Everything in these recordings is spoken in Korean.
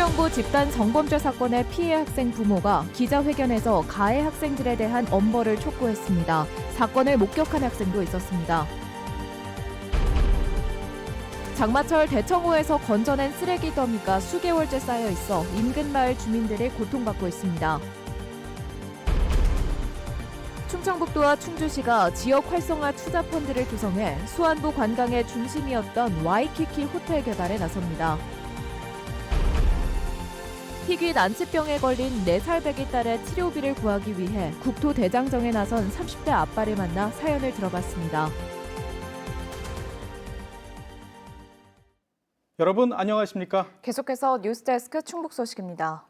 수영부 집단 성범죄 사건의 피해 학생 부모가 기자회견에서 가해 학생들에 대한 엄벌을 촉구했습니다. 사건을 목격한 학생도 있었습니다. 장마철 대청호에서 건져낸 쓰레기 더미가 수개월째 쌓여 있어 인근 마을 주민들이 고통받고 있습니다. 충청북도와 충주시가 지역 활성화 투자 펀드를 구성해 수안부 관광의 중심이었던 와이키키 호텔 개발에 나섭니다. 희귀 난치병에 걸린 4살 배기 딸의 치료비를 구하기 위해 국토대장정에 나선 30대 아빠를 만나 사연을 들어봤습니다. 여러분 안녕하십니까? 계속해서 뉴스데스크 충북 소식입니다.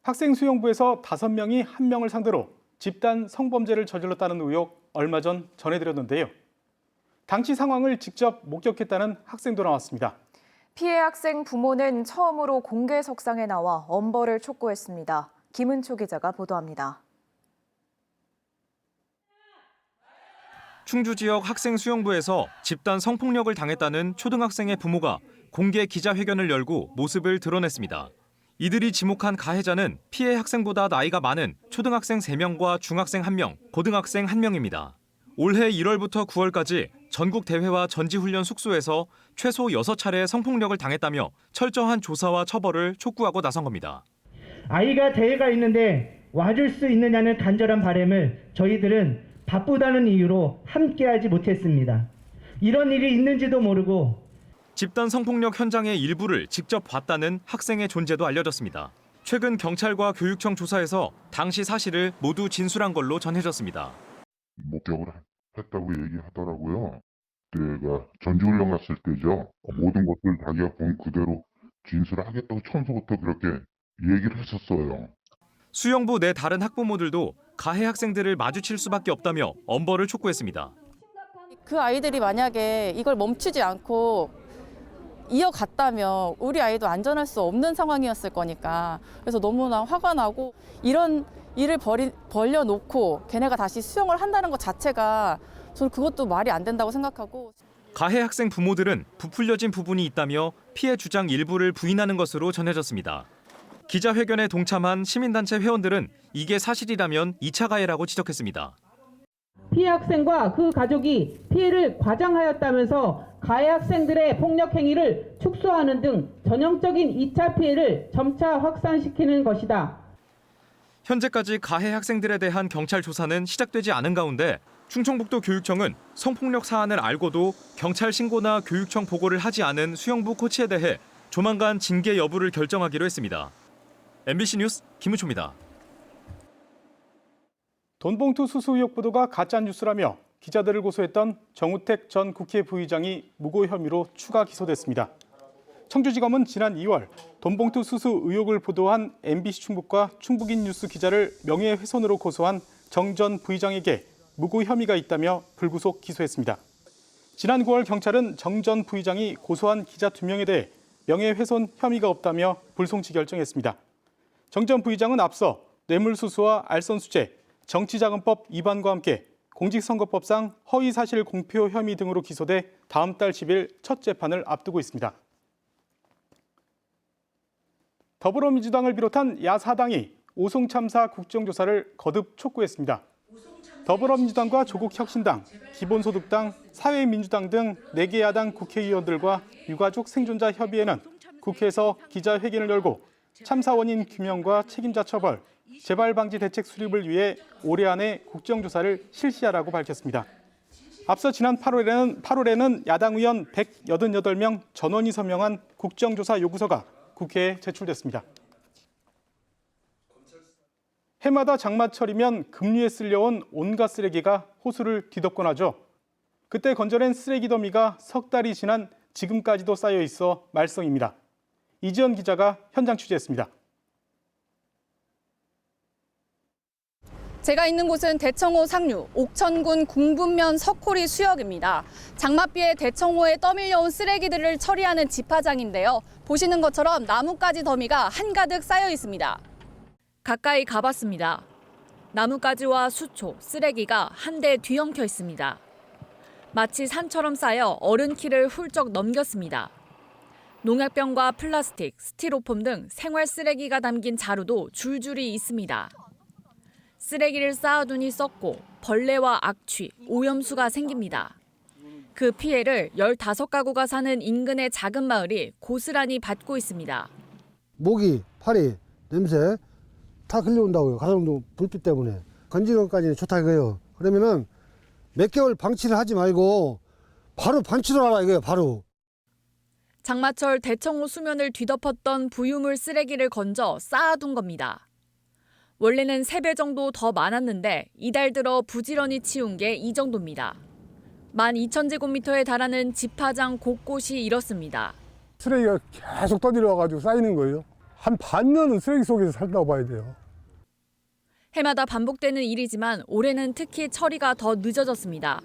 학생 수영부에서 5명이 1명을 상대로 집단 성범죄를 저질렀다는 의혹 얼마 전 전해드렸는데요. 당시 상황을 직접 목격했다는 학생도 나왔습니다. 피해 학생 부모는 처음으로 공개석상에 나와 엄벌을 촉구했습니다. 김은초 기자가 보도합니다. 충주 지역 학생 수영부에서 집단 성폭력을 당했다는 초등학생의 부모가 공개 기자회견을 열고 모습을 드러냈습니다. 이들이 지목한 가해자는 피해 학생보다 나이가 많은 초등학생 3명과 중학생 1명, 고등학생 1명입니다. 올해 1월부터 9월까지 전국 대회와 전지훈련 숙소에서 최소 6차례 성폭력을 당했다며 철저한 조사와 처벌을 촉구하고 나선 겁니다. 아이가 대회가 있는데 와줄 수 있느냐는 간절한 바람을 저희들은 바쁘다는 이유로 함께하지 못했습니다. 이런 일이 있는지도 모르고 집단 성폭력 현장의 일부를 직접 봤다는 학생의 존재도 알려졌습니다. 최근 경찰과 교육청 조사에서 당시 사실을 모두 진술한 걸로 전해졌습니다. 목격을 했다고 얘기하더라고요. 그때가 전지훈련 갔을 때죠. 모든 것들 자기가 본 그대로 진술하겠다고 처음부터 그렇게 얘기를 했었어요. 수영부 내 다른 학부모들도 가해 학생들을 마주칠 수밖에 없다며 엄벌을 촉구했습니다. 그 아이들이 만약에 이걸 멈추지 않고 이어갔다면 우리 아이도 안전할 수 없는 상황이었을 거니까 그래서 너무나 화가 나고 이런 일을 벌려놓고 걔네가 다시 수영을 한다는 것 자체가 저는 그것도 말이 안 된다고 생각하고 가해 학생 부모들은 부풀려진 부분이 있다며 피해 주장 일부를 부인하는 것으로 전해졌습니다. 기자회견에 동참한 시민단체 회원들은 이게 사실이라면 2차 가해라고 지적했습니다. 피해 학생과 그 가족이 피해를 과장하였다면서 가해 학생들의 폭력 행위를 축소하는 등 전형적인 2차 피해를 점차 확산시키는 것이다. 현재까지 가해 학생들에 대한 경찰 조사는 시작되지 않은 가운데 충청북도 교육청은 성폭력 사안을 알고도 경찰 신고나 교육청 보고를 하지 않은 수영부 코치에 대해 조만간 징계 여부를 결정하기로 했습니다. MBC 뉴스 김우초입니다. 돈봉투 수수 의혹 보도가 가짜뉴스라며 기자들을 고소했던 정우택 전 국회 부의장이 무고 혐의로 추가 기소됐습니다. 청주지검은 지난 2월 돈봉투 수수 의혹을 보도한 MBC 충북과 충북인 뉴스 기자를 명예훼손으로 고소한 정 전 부의장에게 무고 혐의가 있다며 불구속 기소했습니다. 지난 9월 경찰은 정 전 부의장이 고소한 기자 2명에 대해 명예훼손 혐의가 없다며 불송치 결정했습니다. 정 전 부의장은 앞서 뇌물수수와 알선수재, 정치자금법 위반과 함께 공직선거법상 허위사실 공표 혐의 등으로 기소돼 다음 달 10일 첫 재판을 앞두고 있습니다. 더불어민주당을 비롯한 야사당이 오송 참사 국정조사를 거듭 촉구했습니다. 더불어민주당과 조국혁신당, 기본소득당, 사회민주당 등 4개 야당 국회의원들과 유가족 생존자 협의회는 국회에서 기자회견을 열고 참사 원인 규명과 책임자 처벌, 재발 방지 대책 수립을 위해 올해 안에 국정조사를 실시하라고 밝혔습니다. 앞서 지난 8월에는 야당 의원 188명 전원이 서명한 국정조사 요구서가 국회에 제출됐습니다. 해마다 장마철이면 급류에 쓸려온 온갖 쓰레기가 호수를 뒤덮곤 하죠. 그때 건져낸 쓰레기 더미가 석 달이 지난 지금까지도 쌓여 있어 말썽입니다. 이지연 기자가 현장 취재했습니다. 제가 있는 곳은 대청호 상류 옥천군 궁분면 석호리 수역입니다. 장맛비에 대청호에 떠밀려온 쓰레기들을 처리하는 집화장인데요. 보시는 것처럼 나뭇가지 더미가 한가득 쌓여 있습니다. 가까이 가봤습니다. 나뭇가지와 수초, 쓰레기가 한데 뒤엉켜 있습니다. 마치 산처럼 쌓여 어른 키를 훌쩍 넘겼습니다. 농약병과 플라스틱, 스티로폼 등 생활 쓰레기가 담긴 자루도 줄줄이 있습니다. 쓰레기를 쌓아두니 썩고 벌레와 악취, 오염수가 생깁니다. 그 피해를 15가구가 사는 인근의 작은 마을이 고스란히 받고 있습니다. 모기, 파리, 냄새 다 흘려온다고요. 가정도 불빛 때문에. 건지기까지는 좋다 이거예요. 그러면은 몇 개월 방치를 하지 말고 바로 방치를 하라 이거예요. 바로. 장마철 대청호 수면을 뒤덮었던 부유물 쓰레기를 건져 쌓아둔 겁니다. 원래는 3배 정도 더 많았는데 이달 들어 부지런히 치운 게 이 정도입니다. 12,000제곱미터에 달하는 집화장 곳곳이 이렇습니다. 쓰레기가 계속 떠내려와가지고 쌓이는 거예요. 한 반년은 쓰레기 속에서 살다고 봐야 돼요. 해마다 반복되는 일이지만 올해는 특히 처리가 더 늦어졌습니다.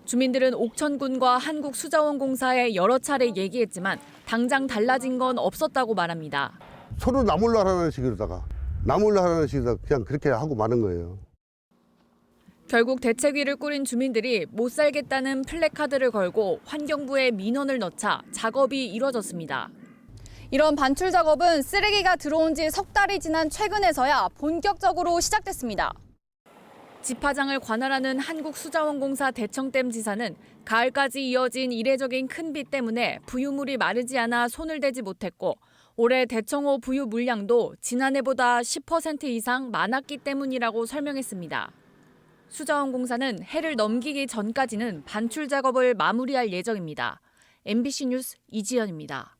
주민들은 옥천군과 한국수자원공사에 여러 차례 얘기했지만 당장 달라진 건 없었다고 말합니다. 서로 나몰라 하는 식으로다가 그냥 그렇게 하고 마는 거예요. 결국 대책위를 꾸린 주민들이 못 살겠다는 플래카드를 걸고 환경부에 민원을 넣자 작업이 이뤄졌습니다. 이런 반출 작업은 쓰레기가 들어온 지 석 달이 지난 최근에서야 본격적으로 시작됐습니다. 집화장을 관할하는 한국수자원공사 대청댐 지사는 가을까지 이어진 이례적인 큰 비 때문에 부유물이 마르지 않아 손을 대지 못했고 올해 대청호 부유 물량도 지난해보다 10% 이상 많았기 때문이라고 설명했습니다. 수자원공사는 해를 넘기기 전까지는 반출 작업을 마무리할 예정입니다. MBC 뉴스 이지연입니다.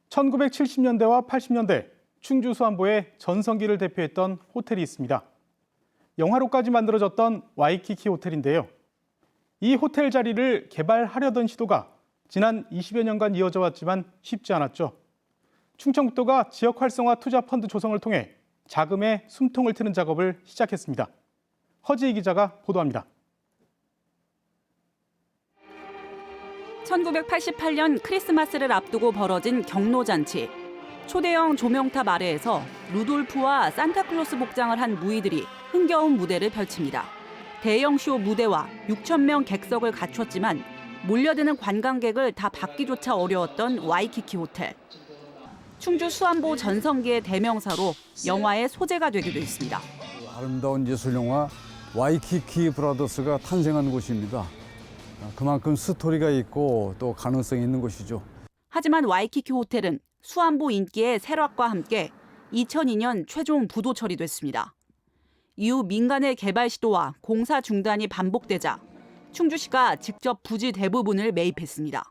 1970년대와 80년대 충주 수안보의 전성기를 대표했던 호텔이 있습니다. 영화로까지 만들어졌던 와이키키 호텔인데요. 이 호텔 자리를 개발하려던 시도가 지난 20여 년간 이어져 왔지만 쉽지 않았죠. 충청북도가 지역 활성화 투자 펀드 조성을 통해 자금의 숨통을 트는 작업을 시작했습니다. 허지희 기자가 보도합니다. 1988년 크리스마스를 앞두고 벌어진 경로잔치. 초대형 조명탑 아래에서 루돌프와 산타클로스 복장을 한 무희들이 흥겨운 무대를 펼칩니다. 대형 쇼 무대와 6,000명 객석을 갖췄지만 몰려드는 관광객을 다 받기조차 어려웠던 와이키키 호텔. 충주 수안보 전성기의 대명사로 영화의 소재가 되기도 했습니다. 아름다운 예술영화 와이키키 브라더스가 탄생한 곳입니다. 그만큼 스토리가 있고 또 가능성이 있는 곳이죠. 하지만 와이키키 호텔은 수안보 인기의 쇠락과 함께 2002년 최종 부도 처리됐습니다. 이후 민간의 개발 시도와 공사 중단이 반복되자 충주시가 직접 부지 대부분을 매입했습니다.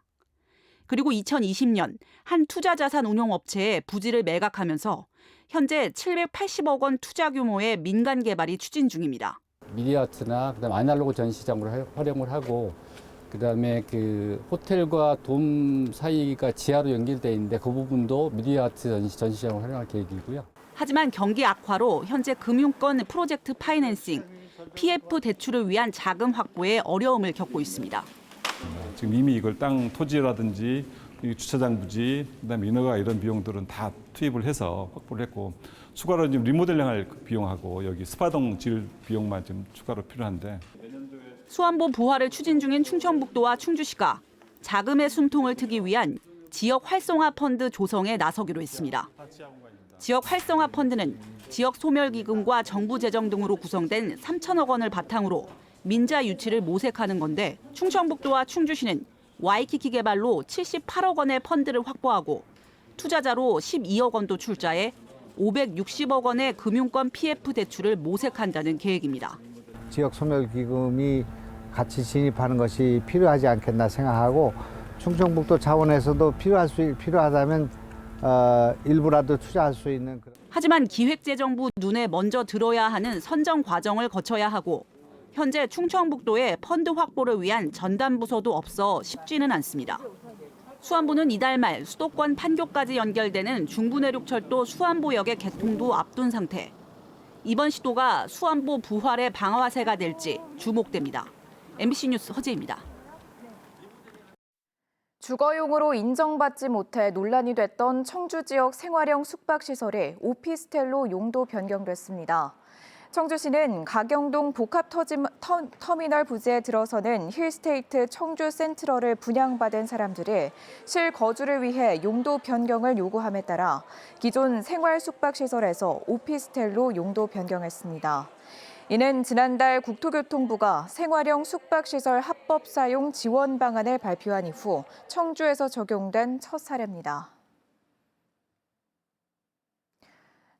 그리고 2020년 한 투자자산 운용업체에 부지를 매각하면서 현재 780억 원 투자 규모의 민간 개발이 추진 중입니다. 미디어아트나 그다음에 아날로그 전시장으로 활용을 하고 그다음에 그 호텔과 돔 사이가 지하로 연결돼 있는데 그 부분도 미디어아트 전시장으로 활용할 계획이고요. 하지만 경기 악화로 현재 금융권 프로젝트 파이낸싱, PF 대출을 위한 자금 확보에 어려움을 겪고 있습니다. 지금 이미 이걸 땅 토지라든지 주차장 부지, 그다음에 인허가 이런 비용들은 다 투입을 해서 확보를 했고 추가로 지금 리모델링할 비용하고 여기 스파동 질 비용만 좀 추가로 필요한데. 수안보 부활을 추진 중인 충청북도와 충주시가 자금의 숨통을 트기 위한 지역 활성화 펀드 조성에 나서기로 했습니다. 지역 활성화 펀드는 지역 소멸기금과 정부 재정 등으로 구성된 3천억 원을 바탕으로 민자 유치를 모색하는 건데 충청북도와 충주시는 와이키키 개발로 78억 원의 펀드를 확보하고 투자자로 12억 원도 출자해 560억 원의 금융권 PF 대출을 모색한다는 계획입니다. 지역 소멸기금이 같이 진입하는 것이 필요하지 않겠나 생각하고 충청북도 차원에서도 필요하다면 일부라도 투자할 수 있는. 하지만 기획재정부 눈에 먼저 들어야 하는 선정 과정을 거쳐야 하고 현재 충청북도에 펀드 확보를 위한 전담 부서도 없어 쉽지는 않습니다. 수안보는 이달 말 수도권 판교까지 연결되는 중부내륙철도 수안보역의 개통도 앞둔 상태. 이번 시도가 수안보 부활의 방아쇠가 될지 주목됩니다. MBC 뉴스 허지입니다. 주거용으로 인정받지 못해 논란이 됐던 청주 지역 생활형 숙박시설이 오피스텔로 용도 변경됐습니다. 청주시는 가경동 복합터미널 부지에 들어서는 힐스테이트 청주 센트럴을 분양받은 사람들이 실거주를 위해 용도 변경을 요구함에 따라 기존 생활 숙박시설에서 오피스텔로 용도 변경했습니다. 이는 지난달 국토교통부가 생활형 숙박시설 합법 사용 지원 방안을 발표한 이후 청주에서 적용된 첫 사례입니다.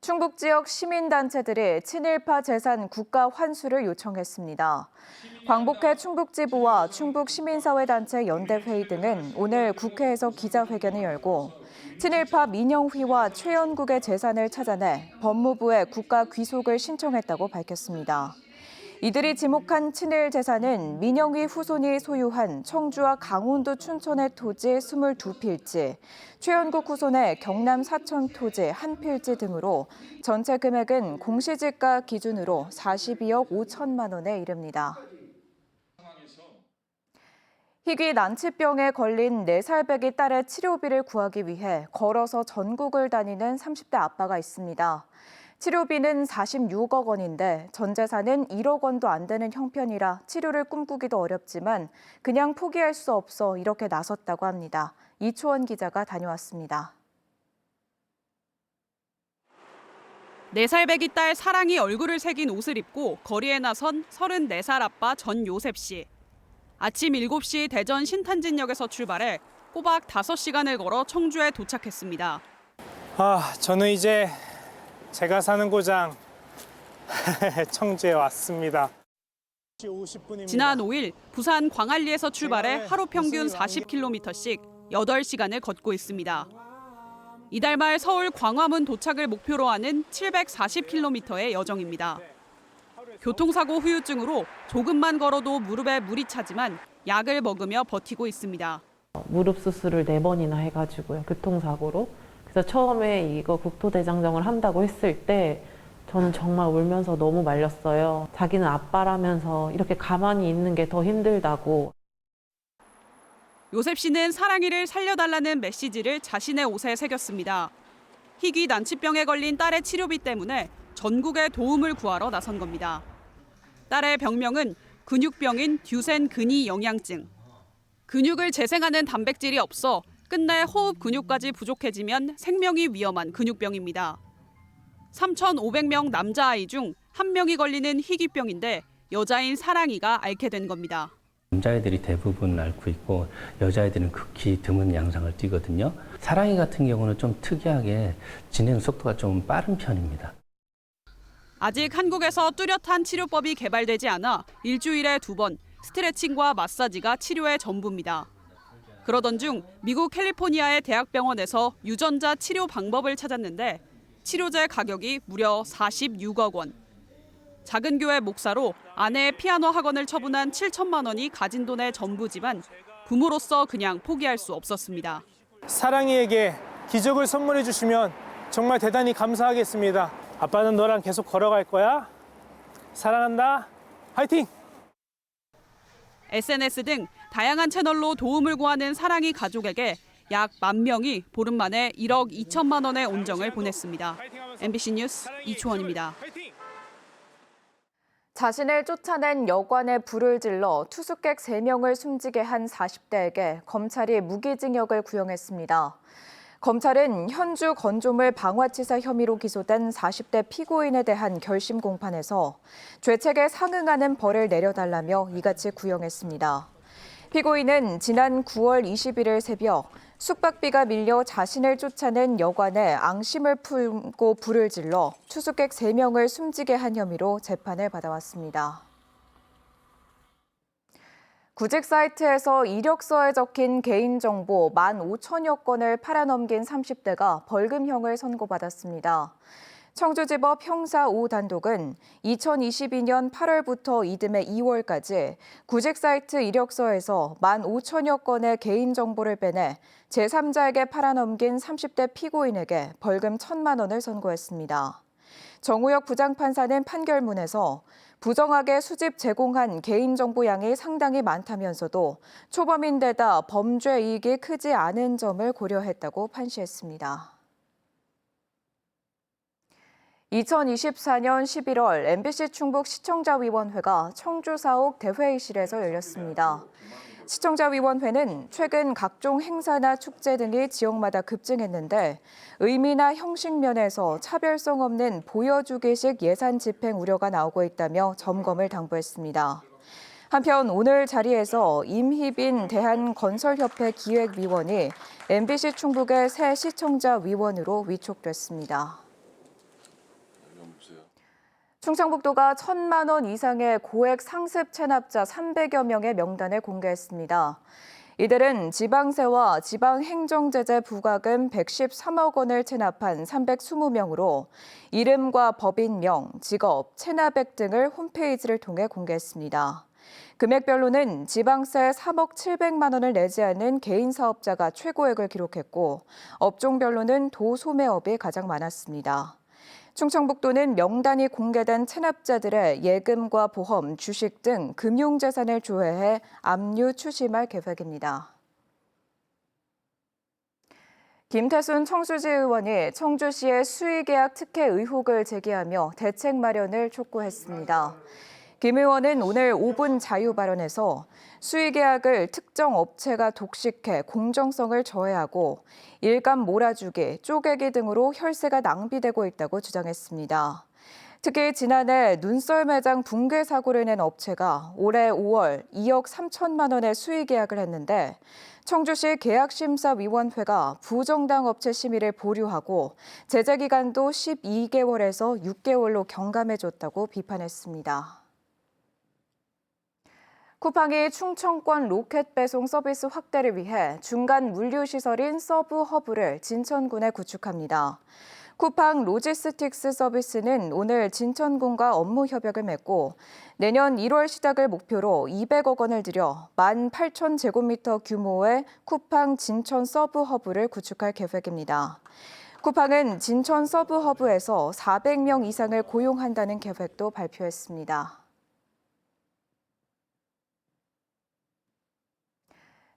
충북 지역 시민단체들이 친일파 재산 국가 환수를 요청했습니다. 광복회 충북지부와 충북시민사회단체 연대회의 등은 오늘 국회에서 기자회견을 열고 친일파 민영휘와 최연국의 재산을 찾아내 법무부에 국가 귀속을 신청했다고 밝혔습니다. 이들이 지목한 친일 재산은 민영휘 후손이 소유한 청주와 강원도 춘천의 토지 22필지, 최연국 후손의 경남 사천 토지 1필지 등으로 전체 금액은 공시지가 기준으로 42억 5천만 원에 이릅니다. 희귀 난치병에 걸린 4살배기 딸의 치료비를 구하기 위해 걸어서 전국을 다니는 30대 아빠가 있습니다. 치료비는 46억 원인데 전 재산은 1억 원도 안 되는 형편이라 치료를 꿈꾸기도 어렵지만 그냥 포기할 수 없어 이렇게 나섰다고 합니다. 이초원 기자가 다녀왔습니다. 4살배기 딸 사랑이 얼굴을 새긴 옷을 입고 거리에 나선 34살 아빠 전요셉 씨. 아침 7시 대전 신탄진역에서 출발해 꼬박 5시간을 걸어 청주에 도착했습니다. 저는 이제 제가 사는 고장 청주에 왔습니다. 지난 5일 부산 광안리에서 출발해 하루 평균 40km씩 8시간을 걷고 있습니다. 이달 말 서울 광화문 도착을 목표로 하는 740km의 여정입니다. 교통사고 후유증으로 조금만 걸어도 무릎에 물이 차지만 약을 먹으며 버티고 있습니다. 무릎 수술을 4번이나 해가지고요, 교통사고로. 그래서 처음에 이거 국토대장정을 한다고 했을 때 저는 정말 울면서 너무 말렸어요. 자기는 아빠라면서 이렇게 가만히 있는 게 더 힘들다고. 요셉 씨는 사랑이를 살려달라는 메시지를 자신의 옷에 새겼습니다. 희귀 난치병에 걸린 딸의 치료비 때문에 전국에 도움을 구하러 나선 겁니다. 딸의 병명은 근육병인 듀센 근위 영양증. 근육을 재생하는 단백질이 없어 끝내 호흡 근육까지 부족해지면 생명이 위험한 근육병입니다. 3,500명 남자아이 중 1명이 걸리는 희귀병인데 여자인 사랑이가 앓게 된 겁니다. 남자아이들이 대부분 앓고 있고 여자아이들은 극히 드문 양상을 띠거든요. 사랑이 같은 경우는 좀 특이하게 진행 속도가 좀 빠른 편입니다. 아직 한국에서 뚜렷한 치료법이 개발되지 않아 일주일에 2번 스트레칭과 마사지가 치료의 전부입니다. 그러던 중 미국 캘리포니아의 대학병원에서 유전자 치료 방법을 찾았는데 치료제 가격이 무려 46억 원. 작은 교회 목사로 아내의 피아노 학원을 처분한 7천만 원이 가진 돈의 전부지만 부모로서 그냥 포기할 수 없었습니다. 사랑이에게 기적을 선물해 주시면 정말 대단히 감사하겠습니다. 아빠는 너랑 계속 걸어갈 거야. 사랑한다. 화이팅! SNS 등 다양한 채널로 도움을 구하는 사랑이 가족에게 약 10,000명이 보름 만에 1억 2천만 원의 온정을 보냈습니다. MBC 뉴스 이초원입니다. 자신을 쫓아낸 여관에 불을 질러 투숙객 3명을 숨지게 한 40대에게 검찰이 무기징역을 구형했습니다. 검찰은 현주 건조물 방화치사 혐의로 기소된 40대 피고인에 대한 결심 공판에서 죄책에 상응하는 벌을 내려달라며 이같이 구형했습니다. 피고인은 지난 9월 21일 새벽 숙박비가 밀려 자신을 쫓아낸 여관에 앙심을 품고 불을 질러 투숙객 3명을 숨지게 한 혐의로 재판을 받아왔습니다. 구직 사이트에서 이력서에 적힌 개인정보 15,000여 건을 팔아넘긴 30대가 벌금형을 선고받았습니다. 청주지법 형사 5단독은 2022년 8월부터 이듬해 2월까지 구직 사이트 이력서에서 15,000여 건의 개인정보를 빼내 제3자에게 팔아넘긴 30대 피고인에게 벌금 1,000만 원을 선고했습니다. 정우혁 부장판사는 판결문에서 부정하게 수집 제공한 개인정보 양이 상당히 많다면서도 초범인데다 범죄 이익이 크지 않은 점을 고려했다고 판시했습니다. 2024년 11월 MBC 충북 시청자위원회가 청주 사옥 대회의실에서 열렸습니다. 시청자위원회는 최근 각종 행사나 축제 등이 지역마다 급증했는데 의미나 형식 면에서 차별성 없는 보여주기식 예산 집행 우려가 나오고 있다며 점검을 당부했습니다. 한편 오늘 자리에서 임희빈 대한건설협회 기획위원이 MBC 충북의 새 시청자위원으로 위촉됐습니다. 충청북도가 1,000만 원 이상의 고액 상습 체납자 300여 명의 명단을 공개했습니다. 이들은 지방세와 지방행정제재 부과금 113억 원을 체납한 320명으로 이름과 법인명, 직업, 체납액 등을 홈페이지를 통해 공개했습니다. 금액별로는 지방세 3억 700만 원을 내지 않은 개인 사업자가 최고액을 기록했고 업종별로는 도소매업이 가장 많았습니다. 충청북도는 명단이 공개된 체납자들의 예금과 보험, 주식 등 금융재산을 조회해 압류 추심할 계획입니다. 김태순 청주시 의원이 청주시의 수의계약 특혜 의혹을 제기하며 대책 마련을 촉구했습니다. 김 의원은 오늘 5분 자유 발언에서 수의계약을 특정 업체가 독식해 공정성을 저해하고 일감 몰아주기, 쪼개기 등으로 혈세가 낭비되고 있다고 주장했습니다. 특히 지난해 눈썰 매장 붕괴 사고를 낸 업체가 올해 5월 2억 3천만 원의 수의계약을 했는데 청주시 계약심사위원회가 부정당 업체 심의를 보류하고 제재 기간도 12개월에서 6개월로 경감해줬다고 비판했습니다. 쿠팡이 충청권 로켓 배송 서비스 확대를 위해 중간 물류시설인 서브허브를 진천군에 구축합니다. 쿠팡 로지스틱스 서비스는 오늘 진천군과 업무 협약을 맺고 내년 1월 시작을 목표로 200억 원을 들여 18,000제곱미터 규모의 쿠팡 진천 서브허브를 구축할 계획입니다. 쿠팡은 진천 서브허브에서 400명 이상을 고용한다는 계획도 발표했습니다.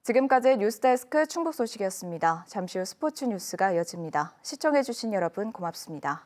지금까지 뉴스데스크 충북 소식이었습니다. 잠시 후 스포츠 뉴스가 이어집니다. 시청해주신 여러분 고맙습니다.